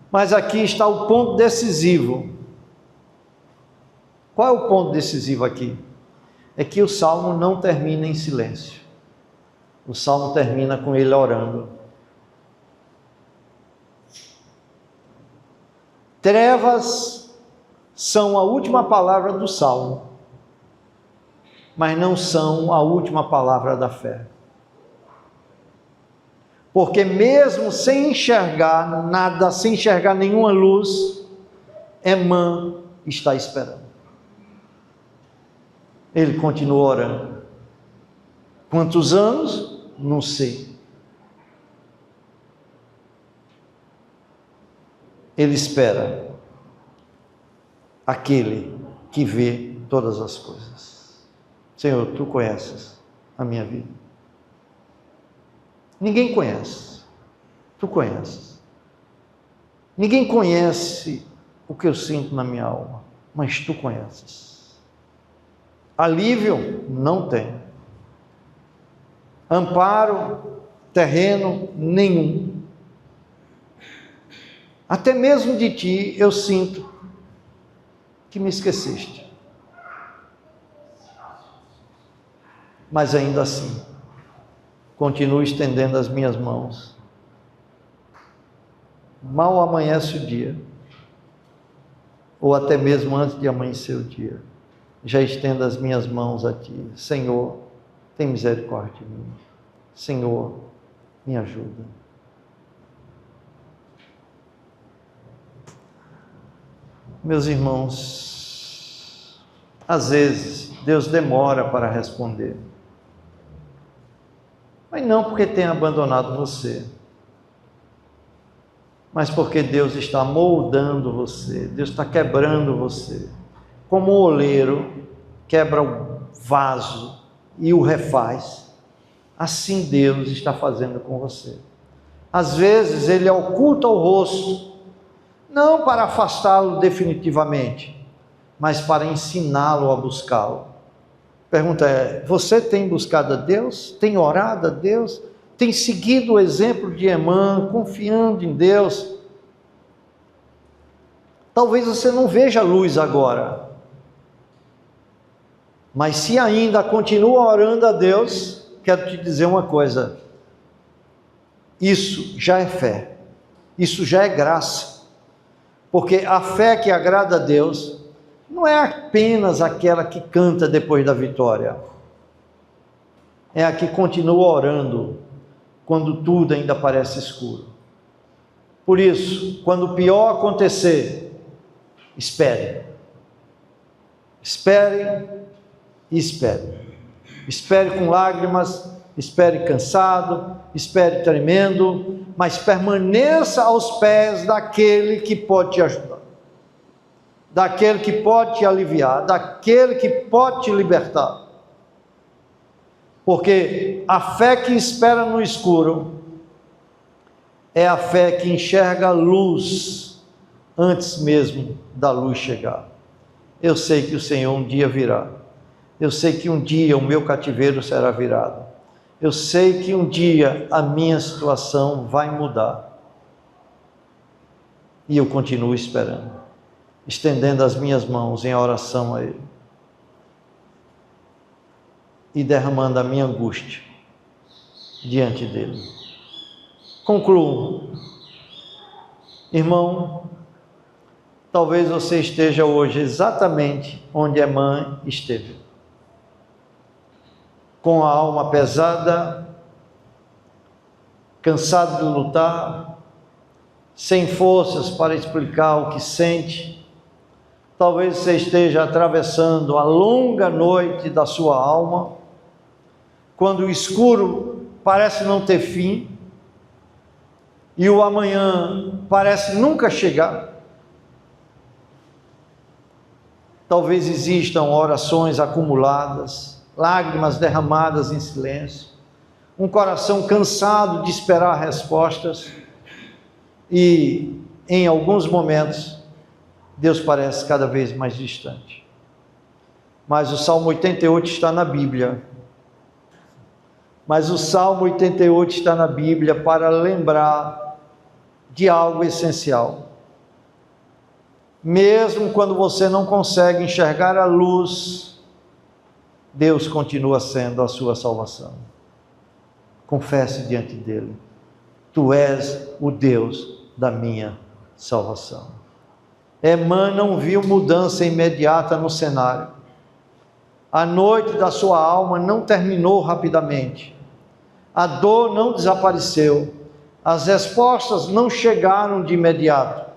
Mas aqui está o ponto decisivo. Qual é o ponto decisivo aqui? É que o salmo não termina em silêncio. O salmo termina com ele orando. Trevas são a última palavra do salmo, mas não são a última palavra da fé. Porque mesmo sem enxergar nada, sem enxergar nenhuma luz, Emã está esperando. Ele continua orando. Quantos anos? Não sei. Ele espera aquele que vê todas as coisas. Senhor, Tu conheces a minha vida. Ninguém conhece. Tu conheces. Ninguém conhece o que eu sinto na minha alma, mas Tu conheces. Alívio? Não tem. Amparo terreno? Nenhum. Até mesmo de Ti eu sinto que me esqueceste. Mas ainda assim, continuo estendendo as minhas mãos. Mal amanhece o dia, ou até mesmo antes de amanhecer o dia, já estendo as minhas mãos a Ti. Senhor, tem misericórdia de mim. Senhor, me ajuda. Meus irmãos, às vezes Deus demora para responder. Mas não porque tenha abandonado você, mas porque Deus está moldando você, Deus está quebrando você. Como o oleiro quebra o vaso e o refaz, assim Deus está fazendo com você. Às vezes Ele oculta o rosto, não para afastá-lo definitivamente, mas para ensiná-lo a buscá-lo. Pergunta é: você tem buscado a Deus? Tem orado a Deus? Tem seguido o exemplo de Emã, confiando em Deus? Talvez você não veja luz agora, mas se ainda continua orando a Deus, quero te dizer uma coisa: isso já é fé, isso já é graça, porque a fé que agrada a Deus não é apenas aquela que canta depois da vitória, é a que continua orando, quando tudo ainda parece escuro. Por isso, quando o pior acontecer, espere. Espere e espere. Espere com lágrimas, espere cansado, espere tremendo, mas permaneça aos pés daquele que pode te ajudar, daquele que pode te aliviar, daquele que pode te libertar. Porque a fé que espera no escuro é a fé que enxerga a luz antes mesmo da luz chegar. Eu sei que o Senhor um dia virá. Eu sei que um dia o meu cativeiro será virado. Eu sei que um dia a minha situação vai mudar. E eu continuo esperando, estendendo as minhas mãos em oração a Ele e derramando a minha angústia diante dEle. Concluo. Irmão, talvez você esteja hoje exatamente onde Emã esteve. Com a alma pesada, cansado de lutar, sem forças para explicar o que sente. Talvez você esteja atravessando a longa noite da sua alma, quando o escuro parece não ter fim, e o amanhã parece nunca chegar. Talvez existam orações acumuladas, lágrimas derramadas em silêncio, um coração cansado de esperar respostas, e em alguns momentos Deus parece cada vez mais distante. Mas o Salmo 88 está na Bíblia. Mas o Salmo 88 está na Bíblia para lembrar de algo essencial. Mesmo quando você não consegue enxergar a luz, Deus continua sendo a sua salvação. Confesse diante dele: Tu és o Deus da minha salvação. Emã não viu mudança imediata no cenário. A noite da sua alma não terminou rapidamente. A dor não desapareceu. As respostas não chegaram de imediato.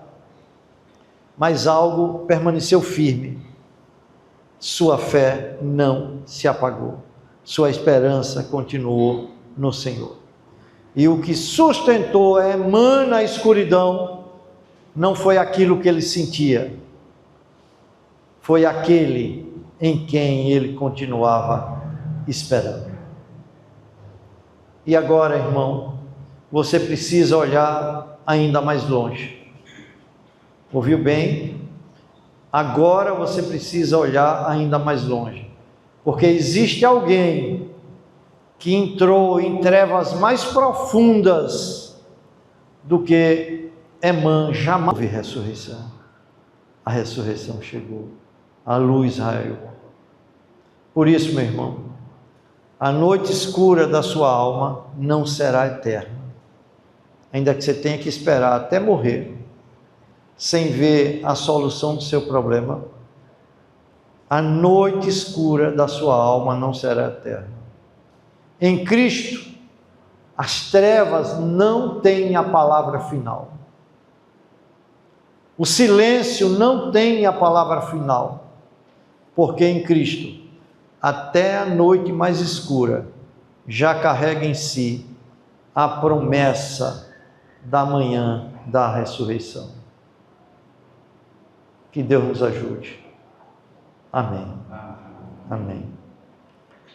Mas algo permaneceu firme. Sua fé não se apagou. Sua esperança continuou no Senhor. E o que sustentou Emã na escuridão não foi aquilo que ele sentia. Foi aquele em quem ele continuava esperando. E agora, irmão, você precisa olhar ainda mais longe. Ouviu bem? Agora você precisa olhar ainda mais longe. Porque existe alguém que entrou em trevas mais profundas do que Emã jamais houve ressurreição. A ressurreição chegou. A luz raiou. Por isso, meu irmão, a noite escura da sua alma não será eterna. Ainda que você tenha que esperar até morrer, sem ver a solução do seu problema, a noite escura da sua alma não será eterna. Em Cristo, as trevas não têm a palavra final. O silêncio não tem a palavra final. Porque em Cristo, até a noite mais escura, já carrega em si a promessa da manhã da ressurreição. Que Deus nos ajude. Amém. Amém.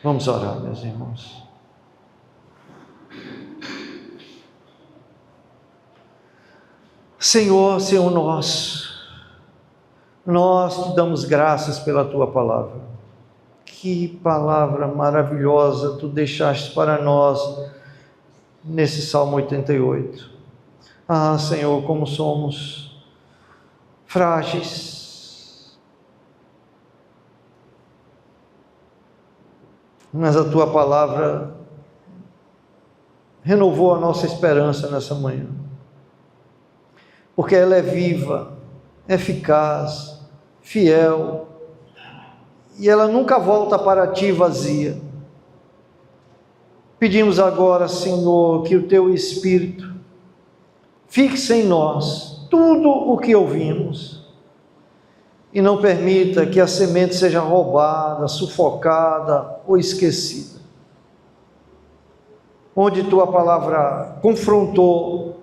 Vamos orar, meus irmãos. Senhor, Senhor nosso, nós te damos graças pela tua palavra. Que palavra maravilhosa tu deixaste para nós nesse Salmo 88. Ah, Senhor, como somos frágeis. Mas a tua palavra renovou a nossa esperança nessa manhã. Porque ela é viva, eficaz, fiel, e ela nunca volta para ti vazia. Pedimos agora, Senhor, que o Teu Espírito fixe em nós tudo o que ouvimos e não permita que a semente seja roubada, sufocada ou esquecida. Onde Tua palavra confrontou,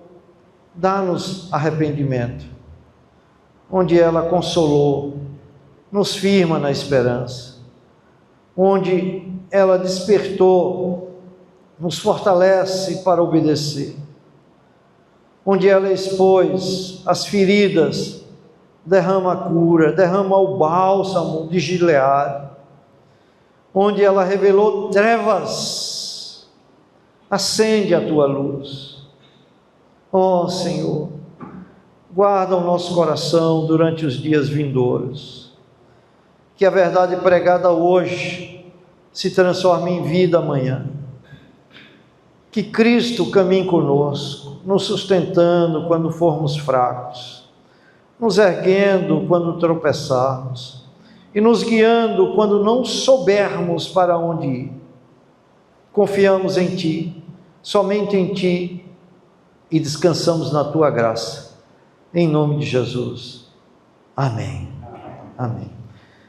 dá-nos arrependimento. Onde ela consolou, nos firma na esperança. Onde ela despertou, nos fortalece para obedecer. Onde ela expôs as feridas, derrama a cura, derrama o bálsamo de Gileade. Onde ela revelou trevas, acende a Tua luz. Ó Senhor, guarda o nosso coração durante os dias vindouros. Que a verdade pregada hoje se transforme em vida amanhã. Que Cristo caminhe conosco, nos sustentando quando formos fracos, nos erguendo quando tropeçarmos e nos guiando quando não soubermos para onde ir. Confiamos em Ti, somente em Ti, e descansamos na Tua graça. Em nome de Jesus. Amém. Amém.